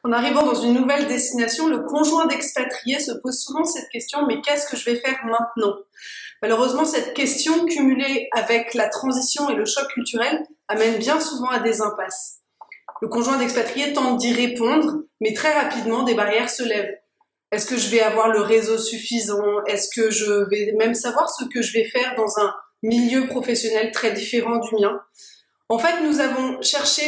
En arrivant dans une nouvelle destination, le conjoint d'expatrié se pose souvent cette question, mais qu'est-ce que je vais faire maintenant? Malheureusement, cette question, cumulée avec la transition et le choc culturel, amène bien souvent à des impasses. Le conjoint d'expatrié tente d'y répondre, mais très rapidement, des barrières se lèvent. Est-ce que je vais avoir le réseau suffisant? Est-ce que je vais même savoir ce que je vais faire dans un milieu professionnel très différent du mien? En fait, nous avons cherché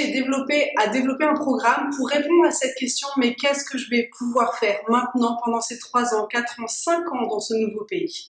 à développer un programme pour répondre à cette question, mais qu'est-ce que je vais pouvoir faire maintenant pendant ces 3 ans, 4 ans, 5 ans dans ce nouveau pays?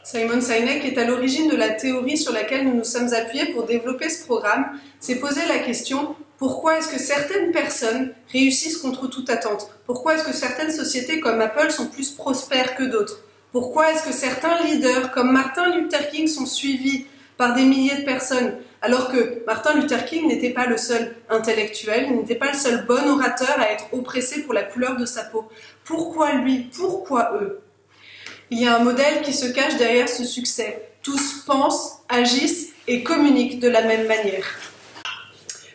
Simon Sinek est à l'origine de la théorie sur laquelle nous nous sommes appuyés pour développer ce programme, s'est posé la question: pourquoi est-ce que certaines personnes réussissent contre toute attente? Pourquoi est-ce que certaines sociétés comme Apple sont plus prospères que d'autres? Pourquoi est-ce que certains leaders comme Martin Luther King sont suivis par des milliers de personnes, alors que Martin Luther King n'était pas le seul intellectuel, n'était pas le seul bon orateur à être oppressé pour la couleur de sa peau? Pourquoi lui? Pourquoi eux? Il y a un modèle qui se cache derrière ce succès. Tous pensent, agissent et communiquent de la même manière.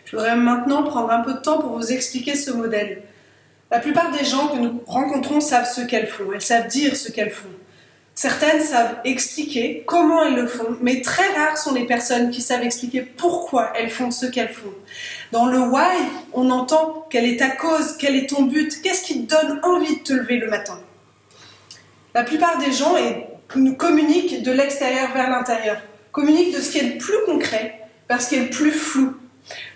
Je voudrais maintenant prendre un peu de temps pour vous expliquer ce modèle. La plupart des gens que nous rencontrons savent ce qu'elles font, elles savent dire ce qu'elles font. Certaines savent expliquer comment elles le font, mais très rares sont les personnes qui savent expliquer pourquoi elles font ce qu'elles font. Dans le why, on entend quelle est ta cause, quel est ton but, qu'est-ce qui te donne envie de te lever le matin. La plupart des gens nous communiquent de l'extérieur vers l'intérieur, communiquent de ce qui est le plus concret vers ce qui est le plus flou.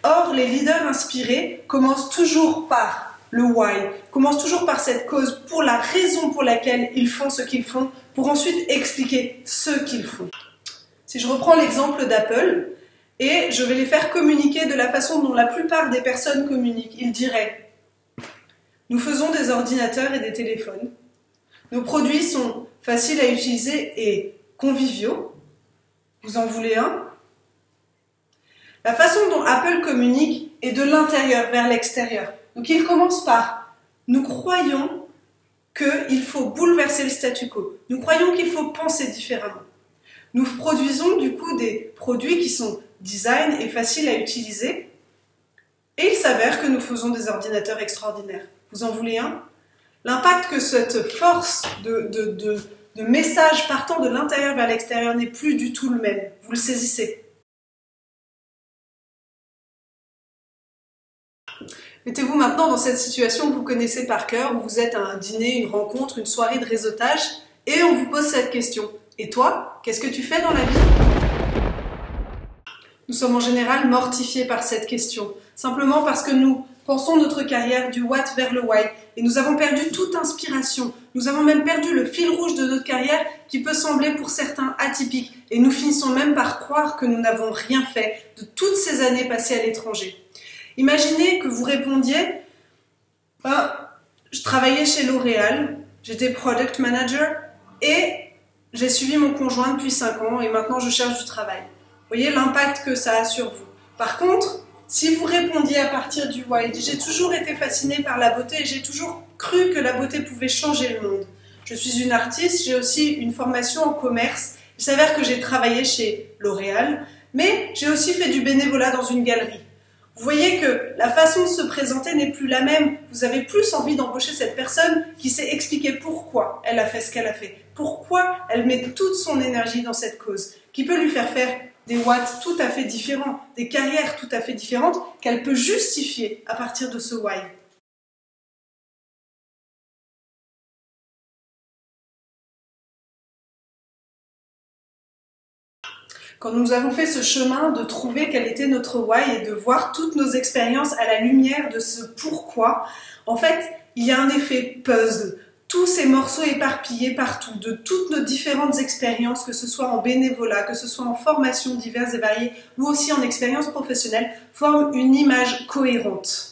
Or, les leaders inspirés commencent toujours par le why, commencent toujours par cette cause, pour la raison pour laquelle ils font ce qu'ils font, pour ensuite expliquer ce qu'ils font. Si je reprends l'exemple d'Apple, et je vais les faire communiquer de la façon dont la plupart des personnes communiquent, ils diraient: nous faisons des ordinateurs et des téléphones. Nos produits sont faciles à utiliser et conviviaux. Vous en voulez un? La façon dont Apple communique est de l'intérieur vers l'extérieur. Donc il commence par: nous croyons qu'il faut bouleverser le statu quo. Nous croyons qu'il faut penser différemment. Nous produisons du coup des produits qui sont design et faciles à utiliser. Et il s'avère que nous faisons des ordinateurs extraordinaires. Vous en voulez un? L'impact que cette force de message partant de l'intérieur vers l'extérieur n'est plus du tout le même. Vous le saisissez? Mettez-vous maintenant dans cette situation que vous connaissez par cœur, où vous êtes à un dîner, une rencontre, une soirée de réseautage, et on vous pose cette question. Et toi, qu'est-ce que tu fais dans la vie? Nous sommes en général mortifiés par cette question, simplement parce que nous pensons notre carrière du what vers le why, et nous avons perdu toute inspiration. Nous avons même perdu le fil rouge de notre carrière, qui peut sembler pour certains atypique, et nous finissons même par croire que nous n'avons rien fait de toutes ces années passées à l'étranger. Imaginez que vous répondiez: je travaillais chez L'Oréal, j'étais product manager et j'ai suivi mon conjoint depuis 5 ans et maintenant je cherche du travail. Vous voyez l'impact que ça a sur vous. Par contre, si vous répondiez à partir du why: j'ai toujours été fascinée par la beauté et j'ai toujours cru que la beauté pouvait changer le monde. Je suis une artiste, j'ai aussi une formation en commerce. Il s'avère que j'ai travaillé chez L'Oréal, mais j'ai aussi fait du bénévolat dans une galerie. Vous voyez que la façon de se présenter n'est plus la même. Vous avez plus envie d'embaucher cette personne qui sait expliquer pourquoi elle a fait ce qu'elle a fait, pourquoi elle met toute son énergie dans cette cause, qui peut lui faire des what tout à fait différents, des carrières tout à fait différentes, qu'elle peut justifier à partir de ce why. Quand nous avons fait ce chemin de trouver quel était notre why et de voir toutes nos expériences à la lumière de ce pourquoi, en fait, il y a un effet puzzle. Tous ces morceaux éparpillés partout, de toutes nos différentes expériences, que ce soit en bénévolat, que ce soit en formations diverses et variées, ou aussi en expériences professionnelles, forment une image cohérente.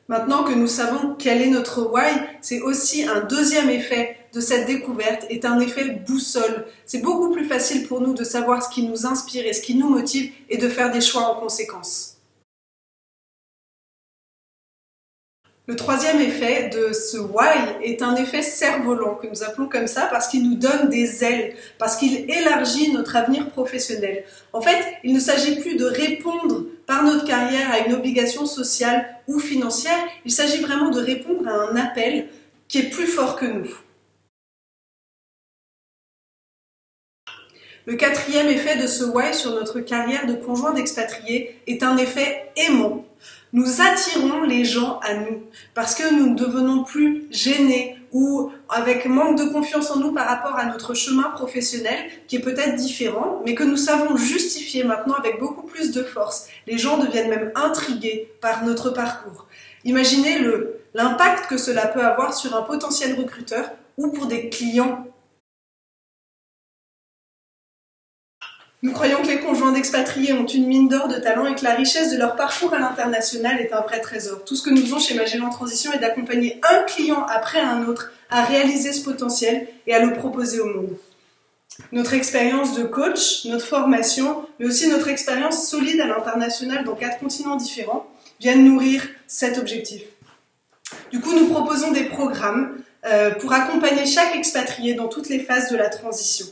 Maintenant que nous savons quel est notre why, c'est aussi un deuxième effet de cette découverte, est un effet boussole. C'est beaucoup plus facile pour nous de savoir ce qui nous inspire et ce qui nous motive et de faire des choix en conséquence. Le troisième effet de ce why est un effet cerf-volant, que nous appelons comme ça, parce qu'il nous donne des ailes, parce qu'il élargit notre avenir professionnel. En fait, il ne s'agit plus de répondre par notre carrière à une obligation sociale ou financière, il s'agit vraiment de répondre à un appel qui est plus fort que nous. Le quatrième effet de ce why sur notre carrière de conjoint d'expatrié est un effet aimant. Nous attirons les gens à nous parce que nous ne devenons plus gênés ou avec manque de confiance en nous par rapport à notre chemin professionnel qui est peut-être différent, mais que nous savons justifier maintenant avec beaucoup plus de force. Les gens deviennent même intrigués par notre parcours. Imaginez l'impact que cela peut avoir sur un potentiel recruteur ou pour des clients. Nous croyons que les conjoints d'expatriés ont une mine d'or de talent et que la richesse de leur parcours à l'international est un vrai trésor. Tout ce que nous faisons chez Magellan Transition est d'accompagner un client après un autre à réaliser ce potentiel et à le proposer au monde. Notre expérience de coach, notre formation, mais aussi notre expérience solide à l'international dans 4 continents différents viennent nourrir cet objectif. Du coup, nous proposons des programmes pour accompagner chaque expatrié dans toutes les phases de la transition.